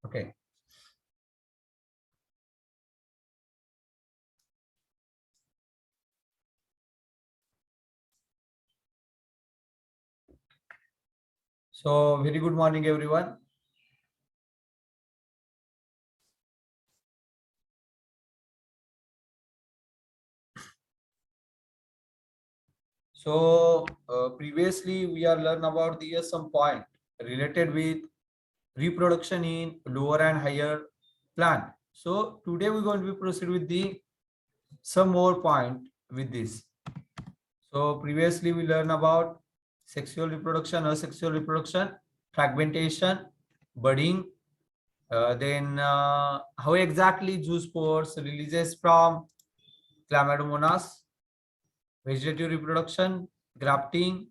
Okay. So very good morning, everyone. So previously we are learned about the some point related with reproduction in lower and higher plant. So today we're going to be proceed with the some more point with this. So previously we learned about sexual reproduction, asexual reproduction, fragmentation, budding, then how exactly zoospores releases from Chlamydomonas, vegetative reproduction, grafting,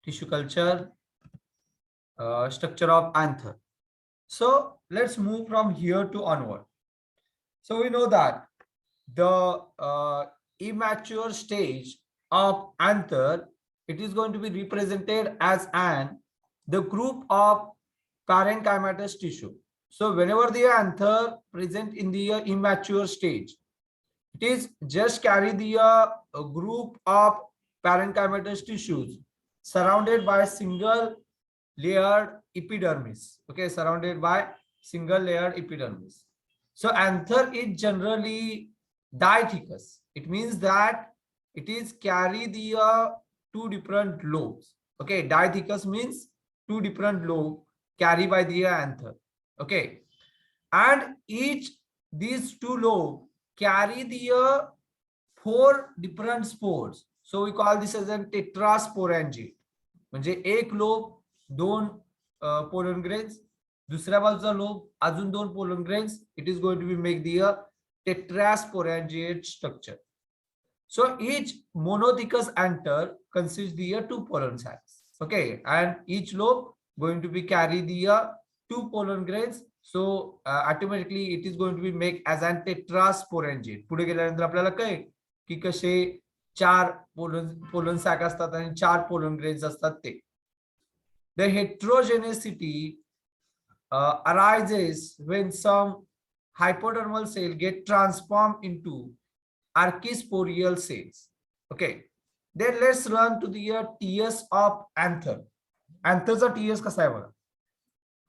tissue culture, structure of anther. So let's move from here to onward. So we know that the immature stage of anther, it is going to be represented as the group of parenchymatous tissue. So whenever the anther present in the immature stage, it is just carry the group of parenchymatous tissues surrounded by single layered epidermis. Okay, surrounded by single layered epidermis. So anther is generally diathecous. It means that it is carry the two different lobes. Okay, diathecous means two different lobes carry by the anther. Okay, and each these two lobes carry the four different spores. So we call this as a tetrasporangiate. म्हणजे एक lobe दोन pollen grains, दुसऱ्या बाजूचा lobe अजून दोन pollen grains. It is going to be make the tetrasporangiate structure. So each monothecous anther consists the two pollen sacs. Okay, and each lobe going to be carry the two pollen grains. So automatically it is going to be make as an tetrasporangiate. पुढे गेल्यानंतर आपल्याला कळेल की कसे चार pollen sack असतात आणि चार पोलन ग्रेन्स असतात ते. The heterogeneity arises when some hypodermal cell get transformed into archisporial cells. Okay, then let's run to the TS of anther. Antherचा TS कसा आहे बघा.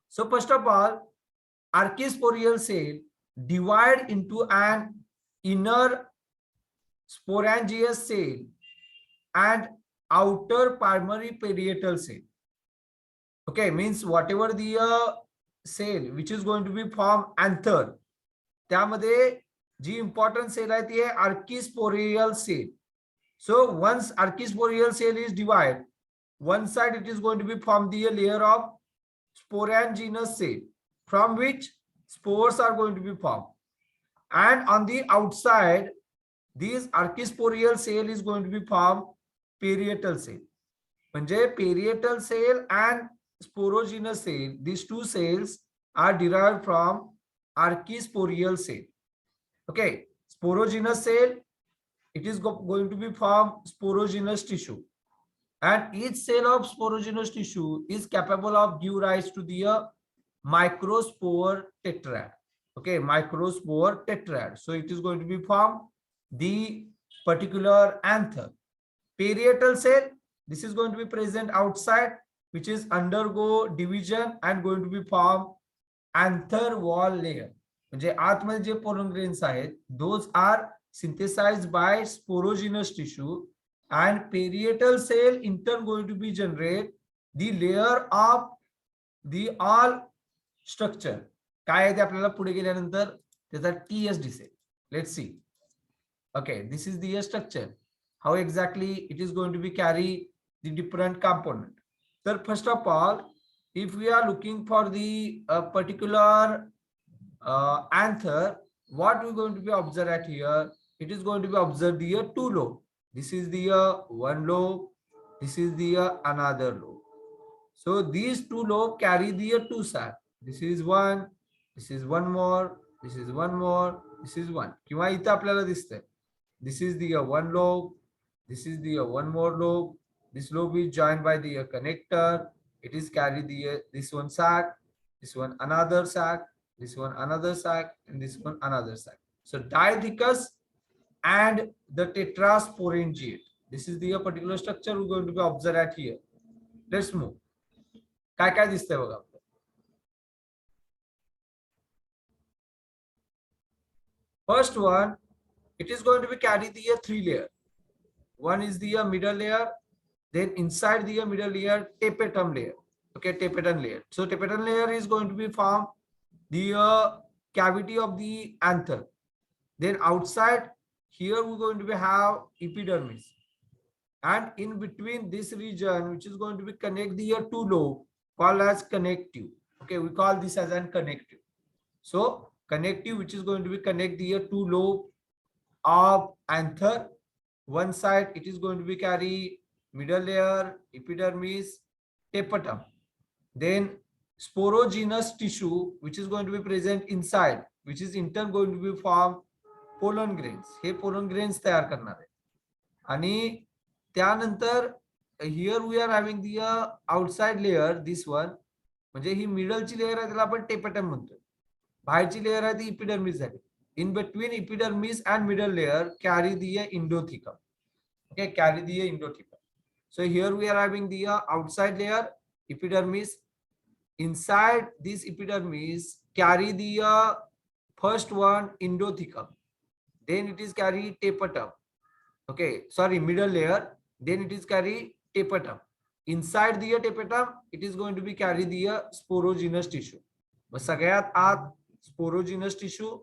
So first of all, archisporial cell divide into an inner sporangious cell and outer primary parietal cell. Okay, means whatever the cell which is going to be form anther, त्यामध्ये जी important cell आहे ती आहे archisporial cell. So once archisporial cell is divided, one side it is going to be form the layer of sporanginous cell from which spores are going to be formed, and on the outside this archisporial cell is going to be formed parietal cell. म्हणजे parietal cell and sporogenous cell, these two cells are derived from archisporial cell. Okay, sporogenous cell, it is going to be form sporogenous tissue, and each cell of sporogenous tissue is capable of give rise to the microspore tetrad. Okay, microspore tetrad. So it is going to be form the particular anther. Parietal cell, this is going to be present outside, which is undergo division and going to be form anther wall layer. म्हणजे आतमध्ये जे pollen grains आहेत, those are synthesized by sporogenous tissue, and parietal cell in turn going to be generate the layer of the all structure. काय आहे ते आपल्याला पुढे गेल्यानंतर त्याचा TS दिसेल. Let's see. Okay, this is the structure. How exactly it is going to be carry the different component. So first of all, if we are looking for the particular anther, what we're going to be observed at here, it is going to be observed the two lobe. This is the one lobe, this is the another lobe. So these two lobe carry the two sac. This is one more, this is one more, this is one. किंवा इथे आपल्याला दिसतंय. This is the one lobe, this is the one more lobe. This lobe is joined by the connector. It is carry the this one sac, this one another sac, this one another sac, and this one another sac. So dithecous and the tetrasporangiate. This is the particular structure we're going to be observed at here. Let's move. काय काय दिसतंय बघा. First one, it is going to be carry the three layer. One is the middle layer, then inside the middle layer, tapetum layer. Okay, tapetum layer. So tapetum layer is going to be formed the cavity of the anther. Then outside here we're going to be have epidermis, and in between this region, which is going to be connect the two lobe, called as connective. Okay, we call this as an connective. So connective, which is going to be connect the two lobe of anther. One side it is going to be carry middle layer, epidermis, tapetum. Then sporogenous tissue, which is going to be present inside, which is in turn going to be form pollen grains. Hey pollen grains तयार करणार आहे. आणि त्यानंतर here we are having the outside layer, this one, म्हणजे ही middle ची layer आहे त्याला आपण tapetum म्हणतो. बाहेरची layer आहे ती epidermis झाली. In between epidermis and middle layer carry the endothecum. Okay, carry the endothecum. So here we are having the outside layer, epidermis. Inside this epidermis carry the first one, endothecum. Then it is carry tapetum. Okay, sorry, middle layer. Then it is carry tapetum. Inside the tapetum, it is going to be carry the sporogenous tissue. मग सगळ्यात आत sporogenous tissue.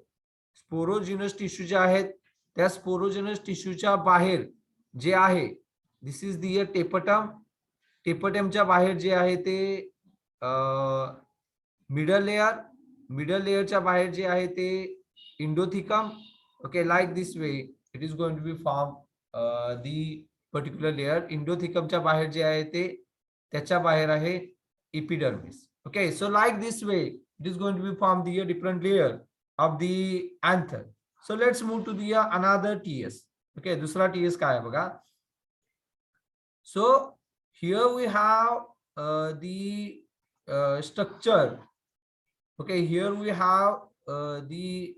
Sporogenous tissue जे आहेत त्या sporogenous टिश्यूच्या बाहेर जे आहे, this is the tapetum. Tapetumच्या बाहेर जे आहे ते middle layer. Middle layer च्या बाहेर जे आहे ते endothecum. Okay, like this way it is going to be formed the particular layer. Endothecum च्या बाहेर जे आहे ते त्याच्या बाहेर आहे epidermis. Okay, so like this way it is going to be formed the different layer of the anther. So let's move to the another TS. Okay, दूसरा TS काय आहे बघा. So here we have the structure. Okay, here we have the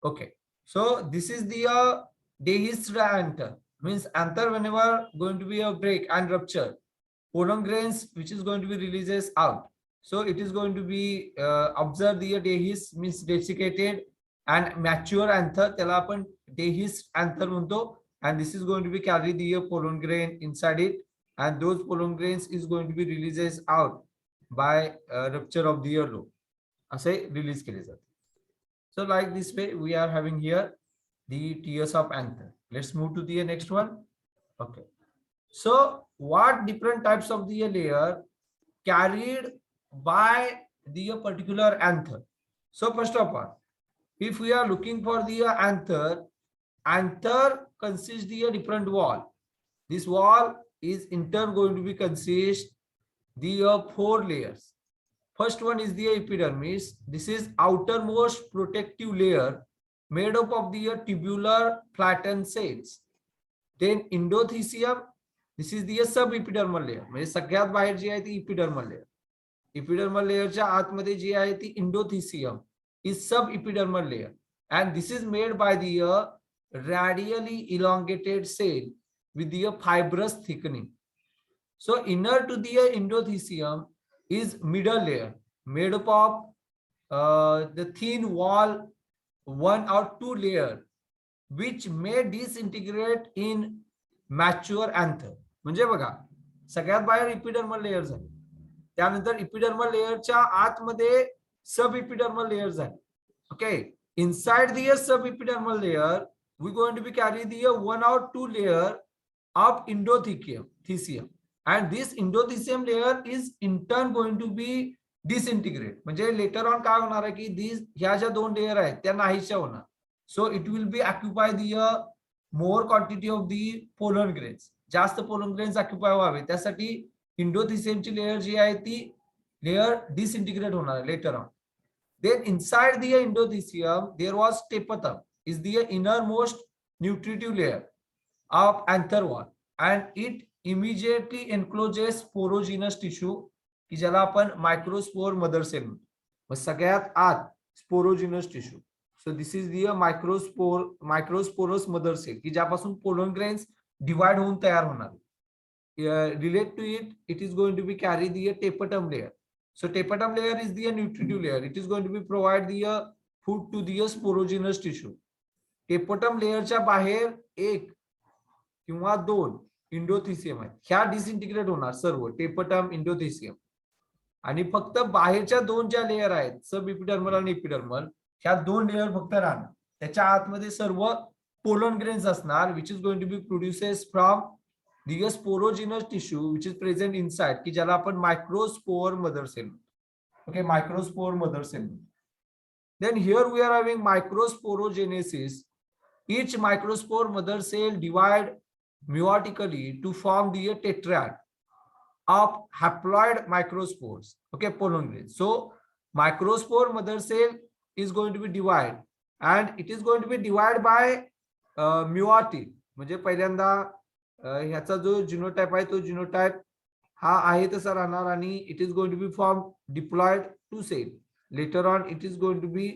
okay. So this is the dehisced anther. Means anther whenever going to be a break and rupture, pollen grains which is going to be releases out. So it is going to be observe the dehisced means desiccated and mature anther. त्याला आपण dehisced anther म्हणतो. And this is going to be carry the pollen grain inside it, and those pollen grains is going to be releases out by rupture of the lobe. असे release केले जाते. So like this way we are having here the tiers of anther. Let's move to the next one. Okay. So what different types of the layer carried by the particular anther? So first of all, if we are looking for the anther, anther consists the different wall. This wall is in turn going to be consist the four layers. First one is the epidermis. This is outermost protective layer made up of the tubular flattened cells. Then endothecium. This is the subepidermal layer. म्हणजे सगळ्यात बाहेर जी आहे ती epidermal layer. Epidermal layer च्या आतमध्ये जी आहे ती endothecium is subepidermal layer, and this is made by the radially elongated cell with the fibrous thickening. So inner to the endothecium is middle layer made up of the thin wall, one or two layer, which may disintegrate in mature anther. म्हणजे बघा सगळ्यात बाहेर epidermal layer झाली, त्यानंतर epidermal layer च्या आतमध्ये subepidermal layer झाली. Okay, inside the subepidermal layer we going to be carry the one or two layer of endothecium, and this endothecium layer is in turn going to be disintegrate. म्हणजे later on काय होणार आहे की these ह्या ज्या दोन layer आहेत त्या नाहीशा होणार. So it will be occupy the more quantity of the pollen grains. जास्त pollen grains occupy व्हावे त्यासाठी endothecium ची layer जी आहे ती layer disintegrate होणार later on. Then inside the endothelium, there was tapetum, is the innermost nutritive layer of anther wall, and it immediately encloses sporogenous tissue की ज्याला आपण मायक्रोस्पोर मदर सेल म्हणतो. मग सगळ्यात आत sporogenous tissue. So this is the microsporous mother cell की ज्यापासून pollen grains divide होऊन तयार होणार. Relate to it, it is going to be carry the tapetum layer. So tapetum layer is the nutritive layer. It is going to be provide the food to the sporogenous tissue. Tapetum layer च्या बाहेर एक किंवा दोन इंडोथिसियम आहेत. ह्या disintegrate होणार सर्व tapetum इंडोथिसियम. आणि फक्त बाहेरच्या दोन ज्या लेयर आहेत सब इपिडर्मल आणि इपिडर्मल, ह्या दोन लेयर फक्त राहणार. त्याच्या आतमध्ये सर्व पोलन ग्रेन्स असणार which is going to be produces from the sporogenous tissue which is present inside की ज्याला आपण microspore mother cell. Okay, microspore mother cell. Then here we are having microsporogenesis. Each microspore mother cell divide meiotically to form the tetrad of haploid microspores. Okay, pollen grains. So microspore mother cell is going to be divided and it is going to be divided by meiotic. म्हणजे पहिल्यांदा ह्याचा जो genotype आहे तो genotype हा आहे तसा राहणार आणि it is going to be form diploid two cell. Later on it is going to be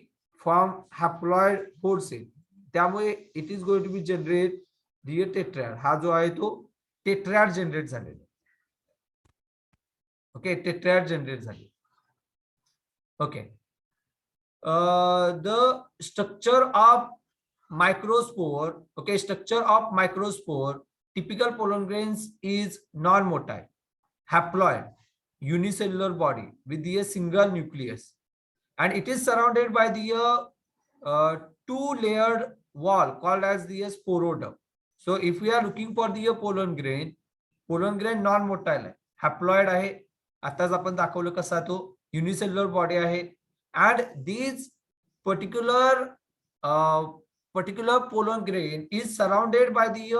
form haploid 4 cell. त्यामुळे it is going to be generate the tetrad. हा जो आहे तो टेट्रॅड जनरेट झालेला. ओके, टेट्रॅड जनरेट झाले. Okay, the structure of microspore. Okay, structure of microspore. Typical pollen grains is non-motile, haploid, unicellular body with a single nucleus, and it is surrounded by the two-layered wall called as the sporoderm. So, if we are looking for the pollen grain non-motile आहे, haploid आहे. आताच आपण दाखवलं कसा तो unicellular body आहे, and these particular pollen grain is surrounded by the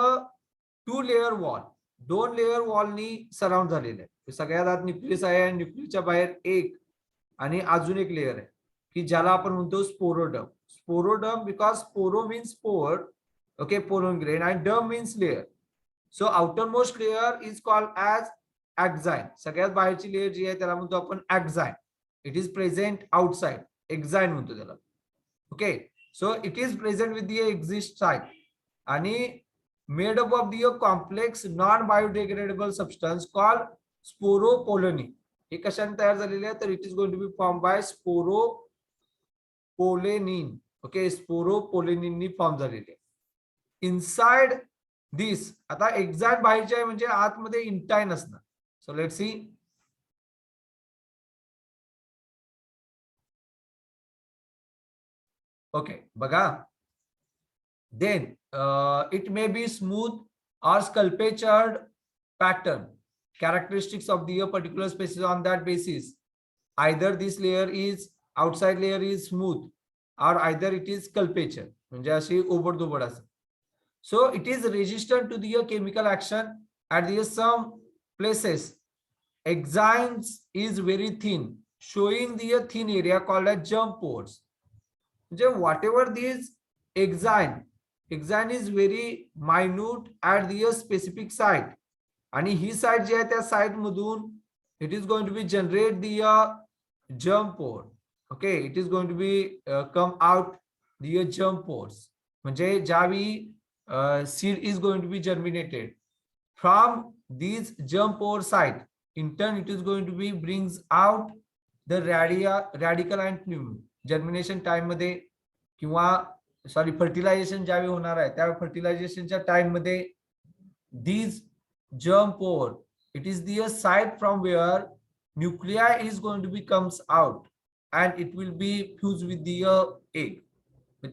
two-layer wall. दोन layer वॉलनी surround झालेले आहे. सगळ्यात आत न्यूक्लियस आहे आणि न्यूक्लियसच्या बाहेर एक आणि अजून एक लेयर आहे की ज्याला आपण म्हणतो sporoderm. Sporoderm because sporo means spore, okay, pollen grain, and derm means layer. So outermost layer is called as axine. सगळ्यात बाहेरची लेयर जी आहे त्याला म्हणतो आपण axine. It is present outside. Axine म्हणतो त्याला. Okay, so it is present with the exist site आणि made up of the complex non-biodegradable substance called sporopollenin. हे कशाने तयार झालेले आहे तर it is going to be formed by sporopollenin. Okay, sporopollenin knee form झालेले. Inside this आता exact बाहेरचे आहे म्हणजे आतमध्ये इंटाइन असणार. So let's see. Okay, बघा. Then it may be smooth or sculptured pattern. Characteristics of the particular species on that basis. Either this layer is outside layer is smooth or either it is sculpture. म्हणजे अशी ओबडधोबड असं. So it is resistant to the chemical action at the some places. Axines is very thin, showing the thin area called as germ pores. Whatever these axine is very minute at the specific site आणि ही site जी आहे त्या site मधून it is going to be generate the germ pore. Okay, it is going to be come out the germ pores. म्हणजे ज्यावेळी seed is going to be germinated from these germ pore site, in turn it is going to be brings out the radical and pneumo. Germination time मध्ये किंवा sorry fertilisation ज्यावेळी होणार आहे त्या फर्टिलायझेशनच्या time मध्ये these germ pore, it is the site from where nuclei is going to be comes out and it will be fused with the egg.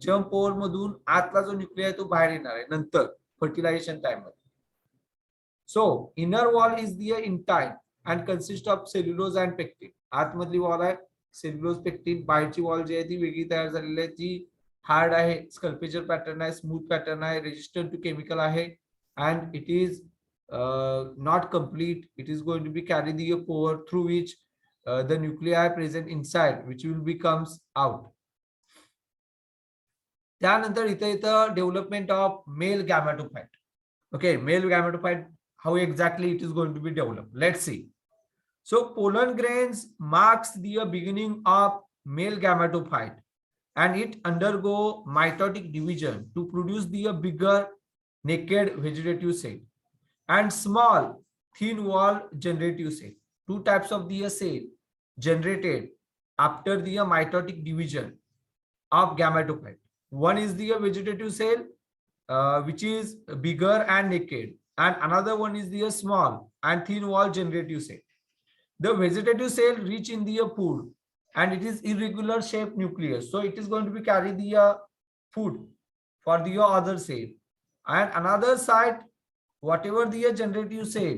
germ pore मधून आतला जो न्यूक्लिया आहे तो बाहेर येणार आहे नंतर फर्टिलायझेशन टाइम मध्ये. So inner wall is the intine and consists of cellulose and pectin. आतमधली वॉल आहे सेल्युलोज पेक्टिन. बाहेरची वॉल जी आहे ती वेगळी तयार झालेली आहे, ती हार्ड आहे, स्कल्पचर पॅटर्न आहे, स्मूथ पॅटर्न आहे, रेजिस्टंट टू केमिकल आहे and it is not complete. It is going to be carry the pore through which the nuclei present inside, which will becomes out. त्यानंतर इथं development of male gametophyte. Okay, male gametophyte, how exactly it is going to be developed? Let's see. So pollen grains marks the beginning of male gametophyte, and it undergo mitotic division to produce the bigger naked vegetative cell and small thin wall generative cell. Two types of the cell generated after the mitotic division of gametophyte. One is the vegetative cell, which is bigger and naked, and another one is the small and thin wall generative cell. The vegetative cell rich in the food, and it is irregular shaped nucleus, so it is going to be carry the food for the other cell. And another side, whatever the generative cell,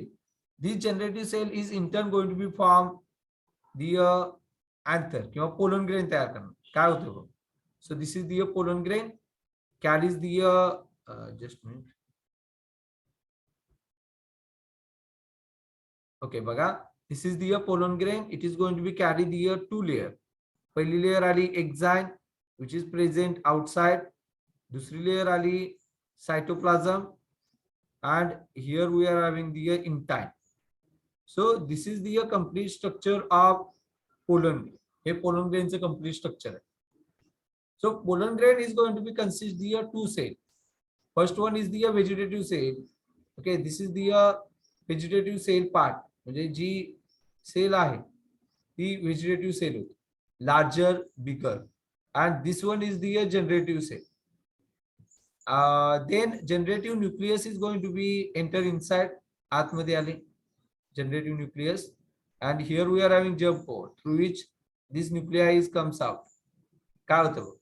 this generative cell is in turn going to be formed the anther किंवा pollen grain तयार करणार. काय होतं बघ. So this is the pollen grain carries the just a minute. Okay, बघा, this is the pollen grain. It is going to be carry the two layer. पहिली layer आली exine, which is present outside. दूसरी layer आली cytoplasm, and here we are having the intine. So this is the complete structure of pollen grain. Hey pollen grain चं complete structure आहे. So pollen grain is going to be consist the two cell. First one is the vegetative cell. Okay, this is the vegetative cell part. म्हणजे जी cell आहे ती vegetative cell होती, larger, bigger, and this one is the generative cell. Then generative nucleus is going to be enter inside आतमध्ये आले generative nucleus, and here we are having germ pore through which this nuclei is comes out. काय होतं?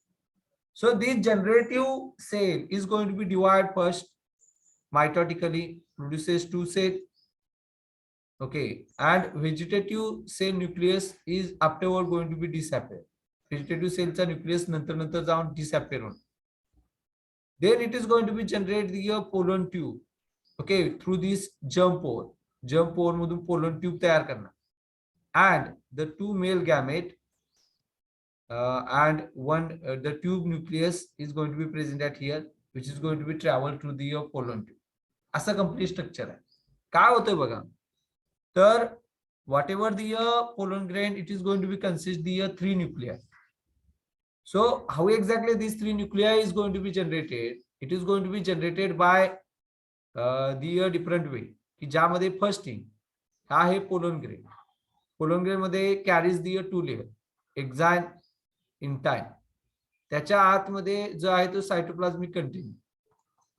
So this generative cell is going to be divided first mitotically, produces two cell. Okay, and vegetative cell nucleus is afterward going to be disappear. Vegetative cell nucleus नंतर जाऊन disappear होणार. Then it is going to be generate the pollen tube. Okay, through this germ pore. Germ pore मधून pollen tube तयार करणार. And the two male gamete and one the tube nucleus is going to be present at here, which is going to be travel through the pollen tube. असा complete structure आहे. काय होतंय बघा, तर whatever the pollen grain, it is going to be consist the three nuclei. So how exactly these three nuclei is going to be generated? It is going to be generated by the different way. की ज्यामध्ये first thing हा आहे pollen grain. Pollen grain मध्ये carries the two layer, exine, intine. त्याच्या आतमध्ये जो आहे तो cytoplasmic content.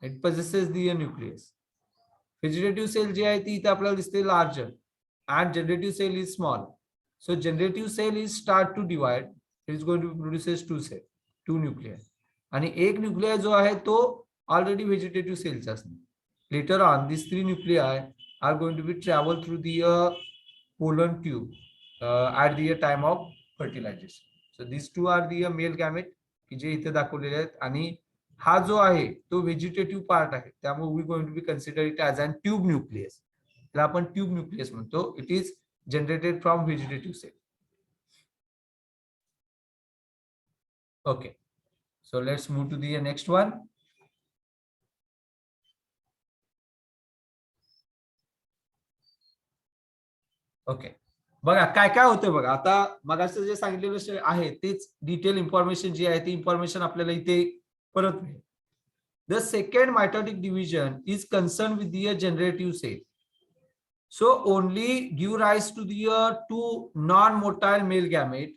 It possesses the nucleus. Vegetative cell जी आहे ती इथे आपल्याला दिसते larger, and generative cell is small. So generative cell is start to divide. It is going to produces two cell, two nuclei. आणि एक nuclei जो आहे तो already vegetative cells असणार. Later on, these three nuclei are going to be travel through the pollen tube at the time of fertilization. So these two are the male gamete की जे इथे दाखवलेले आहेत, आणि हा जो आहे तो व्हेजिटेटिव्ह पार्ट आहे, त्यामुळे we going to be consider it as an tube nucleus. त्याला आपण ट्यूब न्यूक्लियस म्हणतो. It is generated from vegetative cell. Okay, so let's move to the next one. Okay, बघा काय काय होतंय बघा. आता मगाचं जे सांगितलेलं आहे तेच डिटेल इन्फॉर्मेशन जी आहे ती इन्फॉर्मेशन आपल्याला इथे परत मिळेल. The second mitotic division is concerned with the generative cell. So only give rise to the two non-motile male gamete.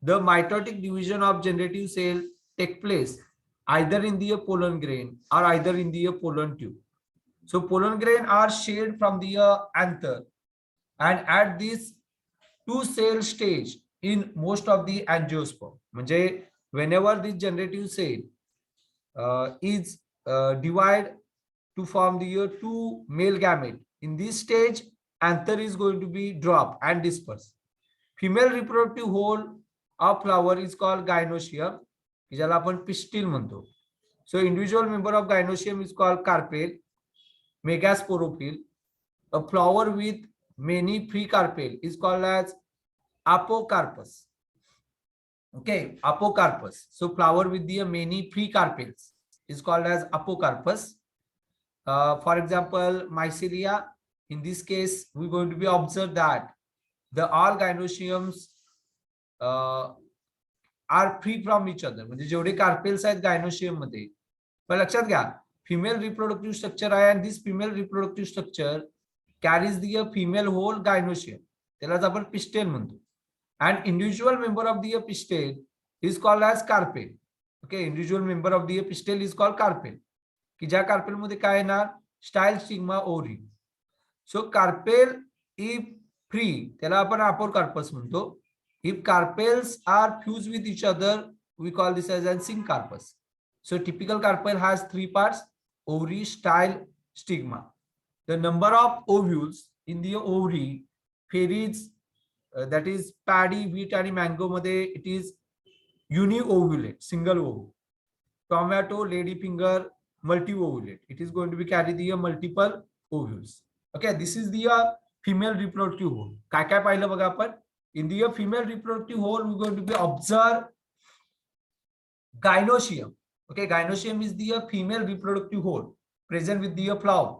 The mitotic division of generative cell take place either in the pollen grain or either in the pollen tube. So pollen grain are shed from the anther, and at this two cell stage in most of the angiosperm. म्हणजे whenever this generative cell is divide to form the two male gamete, in this stage anther is going to be drop and disperse. Female reproductive whole of flower is called gynoecium, ज्याला आपण pistil म्हणतो. So individual member of gynoecium is called carpel. Megasporophyll. A flower with many free carpel is called as apocarpus. Okay, apocarpus. So flower with the many free carpels is called as apocarpus. For example, mycelia. In this case, we're going to be observe that the all gynoeciums are free from each other. म्हणजे जेवढे carpels आहेत gynoecium मध्ये, पण लक्षात घ्या female reproductive structure आहे आणि this female reproductive structure carries the female whole gynoecium, त्यालाच आपण पिस्टेल म्हणतो. and individual member of the pistil is called as carpel. Okay, individual member of the pistil is called carpel. की ज्या carpel मध्ये काय येणार, स्टाईल स्टिग्मा ओरी. सो carpel if free त्याला आपण अपोकार्पस म्हणतो. If carpels are fuse with each other we call this as an syncarpus. So typical carpel has three parts: ovary, style, stigma. The number of ovules in the ovary varies. That is paddy, wheat आणि mango मध्ये it is uni-ovulate, single ovule. Tomato, ladyfinger, multi-ovulate. It is going to be carry the multiple ovules. Okay, this is the female reproductive hole. काय काय पाहिलं बघा आपण. In the female reproductive hole, we're going to be observe gynoecium. Okay, gynoecium is the female reproductive hole present with the flower.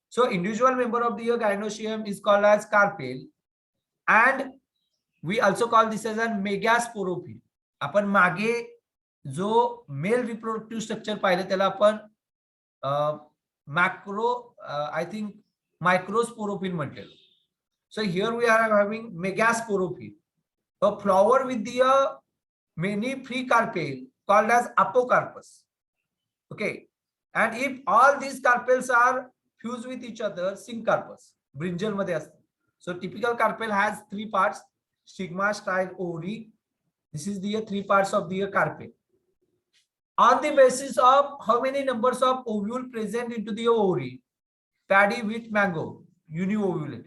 So individual member of the gynoecium is called as carpel, and we also call this as a megasporophyll. आपण मागे जो mail reproductive structure पाहिलं त्याला आपण macro I think मायक्रोस्पोरोफिल म्हटलेलं. So here we are having megasporophyll, a flower with the many free carpel called as apocarpus. Okay, and if all these carpels are fused with each other, syncarpus brinjal मध्ये असतं. So typical carpel has three parts: stigma, style, ovary. This is the three parts of the carpel. On the basis of how many numbers of ovule present into the ovary, paddy, wheat, mango, uni-ovulate,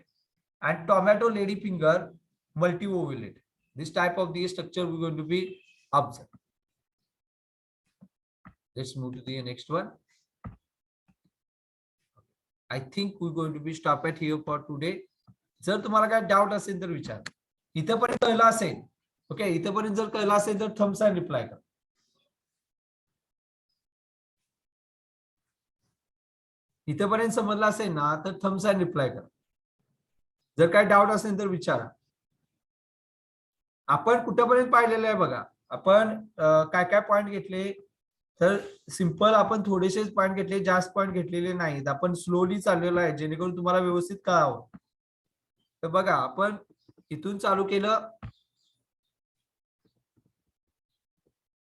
and tomato, ladyfinger, multi-ovulate. This type of the structure we're going to be observed. Let's move to the next one. I think we're going to be stop at here for today. जर तुम्हाला काय doubt असेल तर विचार. इथपर्यंत कळलं असेल, okay, इथपर्यंत जर कळलं असेल तर थम्स अँड रिप्लाय करा. इथपर्यंत समजलं असेल ना तर थम्स अँड रिप्लाय करा. जर काय डाऊट असेल तर विचारा. आपण कुठपर्यंत पाहिलेलं आहे बघा. आपण काय काय पॉइंट घेतले तर सिंपल आपण थोडेसेच पॉइंट घेतले, जास्त पॉइंट घेतलेले नाहीत. आपण स्लोली चाललेलो आहे जेणेकरून तुम्हाला व्यवस्थित कळावं. तर बघा आपण इथून चालू केलं.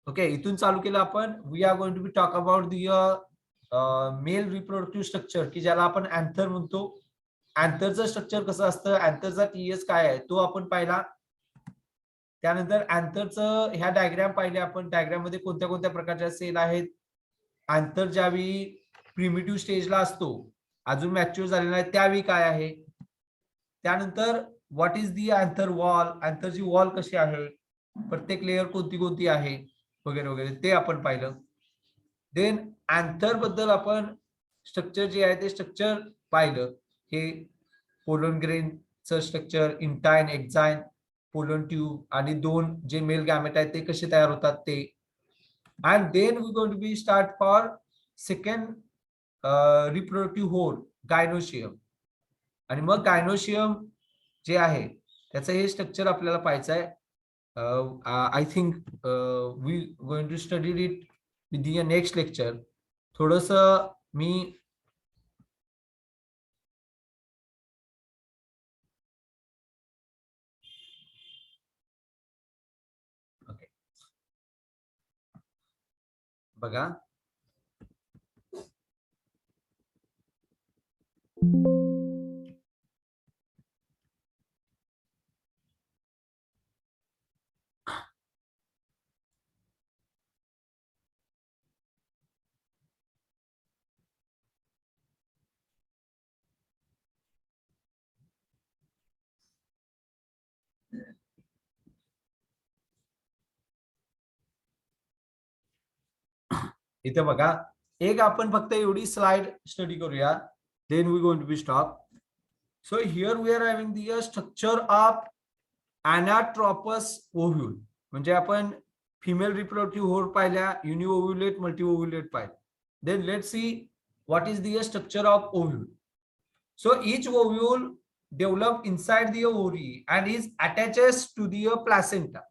ओके, इथून चालू केलं आपण. We are going to be talk about the male reproductive structure की ज्याला आपण अँथर म्हणतो. अँथरचं स्ट्रक्चर कसं असतं, अँथरचा टीएस काय आहे तो आपण पाहिला. त्यानंतर अँथरचं ह्या डायग्राम पाहिले आपण. डायग्राम मध्ये कोणत्या कोणत्या प्रकारच्या सेल आहेत. अँथर ज्यावेळी प्रिमिटिव्ह स्टेजला असतो, अजून मॅच्युअर झालेला आहे, त्यावेळी काय आहे. त्यानंतर what is the anther wall, अँथरची वॉल कशी आहे, प्रत्येक लेअर कोणती कोणती आहे वगैरे वगैरे ते आपण पाहिलं. देन अँथर बद्दल आपण स्ट्रक्चर जे आहे ते स्ट्रक्चर पाहिलं. हे पोलन ग्रेनचं structure, intine, exine, pollen tube आणि दोन जे मेल गॅमेट आहेत ते कसे तयार होतात ते. And then we going to be start for second reproductive whole, gynoecium. आणि मग गायनोशियम जे आहे त्याचं हे स्ट्रक्चर आपल्याला पाहायचं आहे. I think we going to study it with the next lecture. थोडस मी बघा इथे बघा. एक आपण फक्त एवढी स्लाइड स्टडी करूया, then we going to be stop. So here we are having the structure of anatropous ovule, म्हणजे आपण फिमेल रिप्रोडक्टिव्ह होड पाहिल्या, युनिओव्ह्युलेट, मल्टीओव्ह्युलेट पाहिल्या. Then let's see what is the structure of ovule. So each ovule develop inside the ovary and is attaches to the placenta.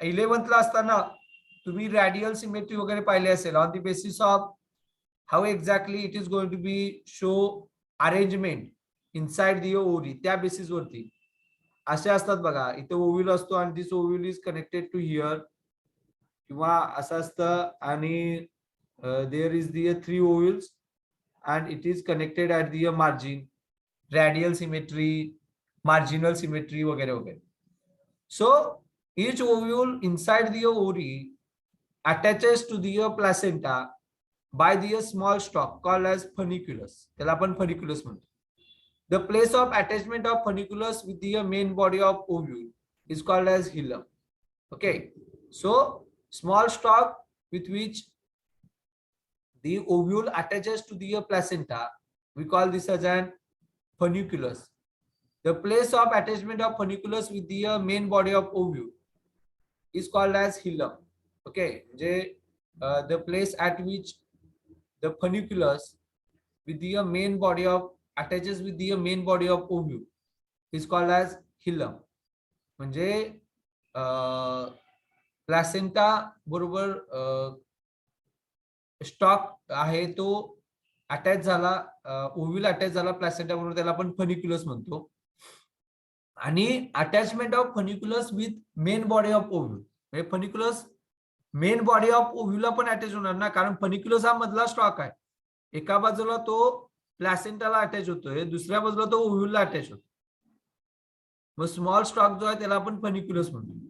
11th ला असताना तुम्ही radial symmetry वगैरे पाहिले असेल. On the basis of how exactly it is going to be show arrangement inside the ovary, त्या basis वरती असे असतात बघा. इथे ओव्ह्यूल असतो आणि this ovule is connected to here, किंवा असं असतं आणि there is the 3 ovules and it is connected at the margin, radial symmetry, marginal symmetry वगैरे वगैरे. So each ovule inside the ovary attaches to the placenta by the small stalk called as funiculus. त्याला आपण funiculus म्हणतो. The place of attachment of funiculus with the main body of ovule is called as hilum. Okay, so small stalk with which the ovule attaches to the placenta, we call this as an funiculus. The place of attachment of funiculus with the main body of ovule is called as hilum. Okay, the place at which the funiculus with the main body of attaches with the main body of ovule is called as hilum. म्हणजे placenta बरोबर stock आहे तो attach झाला, ovule attach झाला placenta बरोबर, त्याला आपण funiculus म्हणतो. आणि attachment of funiculus with main body of ovule, म्हणजे फनिक्युलस मेन बॉडी ऑफ ओव्ह्यूलला पण अटॅच होणार ना, कारण फनिक्युलस हा मधला स्टॉक आहे. एका बाजूला तो प्लॅसेंटाला अटॅच होतोय, दुसऱ्या बाजूला तो ओव्ह्यूलला अटॅच होतो. मग स्मॉल स्टॉक जो आहे त्याला आपण फनिक्युलस म्हणतो.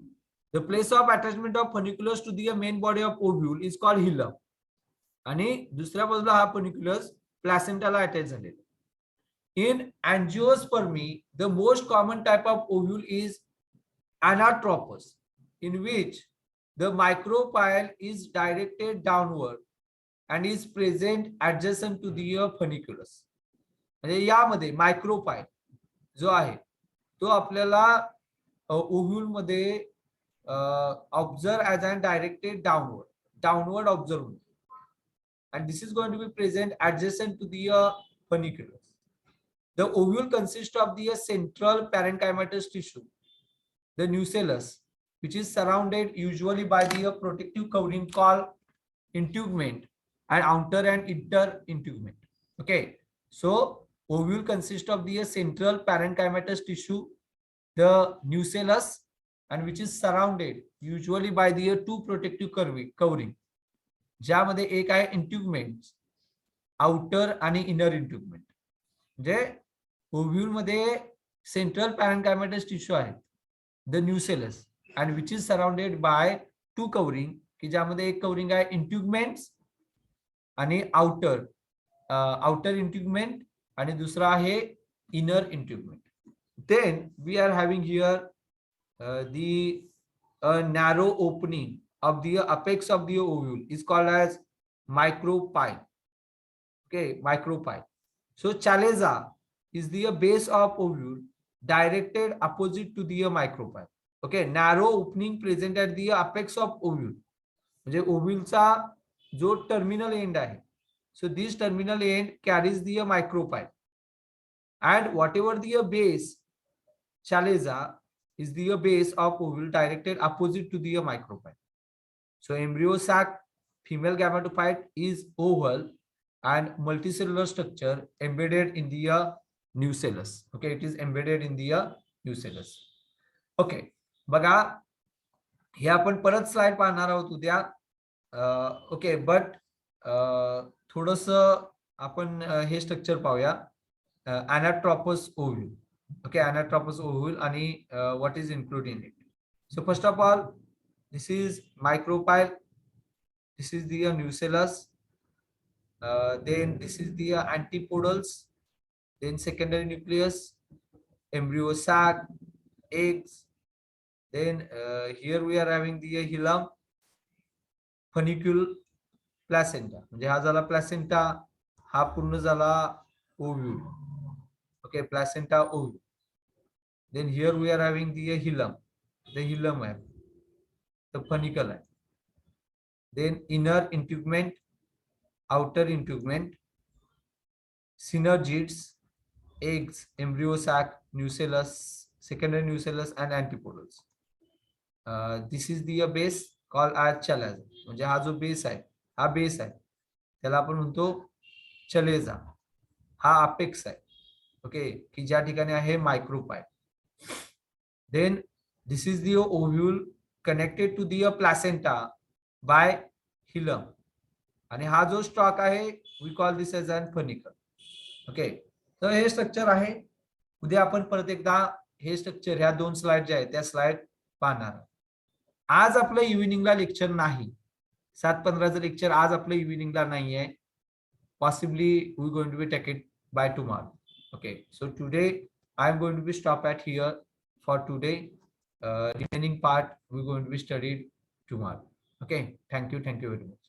The place of attachment of funiculus to the main body of ovule is called hilum. आणि दुसऱ्या बाजूला हा फनिक्युलस प्लॅसेंटाला अटॅच झालेला. In angiospermy the most common type of ovule is anatropous, in which the micropyle is directed downward and is present adjacent to the funiculus. म्हणजे यामध्ये मायक्रोपायल जो आहे तो आपल्याला ओव्ह्यूल मध्ये observe as an directed downward observe होतो. and this is going to be present adjacent to the funiculus. The ovule consists of the central parenchymatous tissue, the nucellus, which is surrounded usually by the protective covering called integument and outer and inner integument. Okay, so ovule consists of the central parenchymatous tissue, the nucellus, and which is surrounded usually by the two protective covering, ज्यामध्ये एक आहे इंट्युगमेंट, outer आणि inner इंट्युगमेंट. म्हणजे ovule मध्ये central पॅरेन्कायमॅटस tissue आहे, the nucellus, and which is surrounded by two covering, की ज्यामध्ये एक कवरिंग आहे इंट्युगमेंट्स आणि आउटर इंट्युगमेंट आणि दुसरा आहे inner इंट्युगमेंट. Then we are having here the narrow opening of the apex of the ovule is called as micropyle. Okay, micropyle. So chalaza is the base of ovule directed opposite to the micropyle. Okay, narrow opening present at the apex of ovule, म्हणजे ओव्ह्यूलचा जो terminal and आहे, so this terminal end carries the micropyle, and whatever the base, chalaza is the base of ovule directed opposite to the micropyle. So embryo sac, female gametophyte is oval and multicellular structure embedded in the nucellus. Okay, it is embedded in the nucellus. Okay, बघा हे आपण परत slide पाहणार आहोत उद्या. Okay, but थोडस आपण हे structure पाहूया, अनाट्रोपस ovule. Okay, अनाट्रोपस ovule आणि what is include in it. So first of all, this is micropyle, this is the nucellus, then this is the antipodals, then secondary nucleus, embryo sac, eggs, then here we are having the hilum, funicule, placenta. म्हणजे हा झाला placenta, हा पूर्ण झाला ovule. Okay, placenta ovule. then here we are having the hilum, the hilum आहे, the funicle आहे. Then inner integument, outer integument, synergids, eggs, embryo sac, nucellus, secondary nucellus and antipodals. This is the base called as चलेजा. म्हणजे हा जो base आहे, हा base आहे, त्याला आपण म्हणतो चलेजा. हा अपेक्स आहे, ओके, की ज्या ठिकाणी आहे मायक्रोपाय. Then this is the ovule connected to the placenta by hilum. आणि हा जो स्टॉक आहे, we call this as an funicle. Okay, तर हे स्ट्रक्चर आहे. उद्या आपण परत एकदा हे स्ट्रक्चर, ह्या 2 स्लाइड ज्या आहेत त्या स्लाइड पाहणार. आज आपलं इव्हिनिंगला लेक्चर नाही. 7:15चं लेक्चर आज आपलं इव्हिनिंगला नाही आहे. Possibly we going to be take it by tomorrow. Okay, so today I am going to be stop at here for today. Remaining part we going to be studied tomorrow. Okay, thank you very much.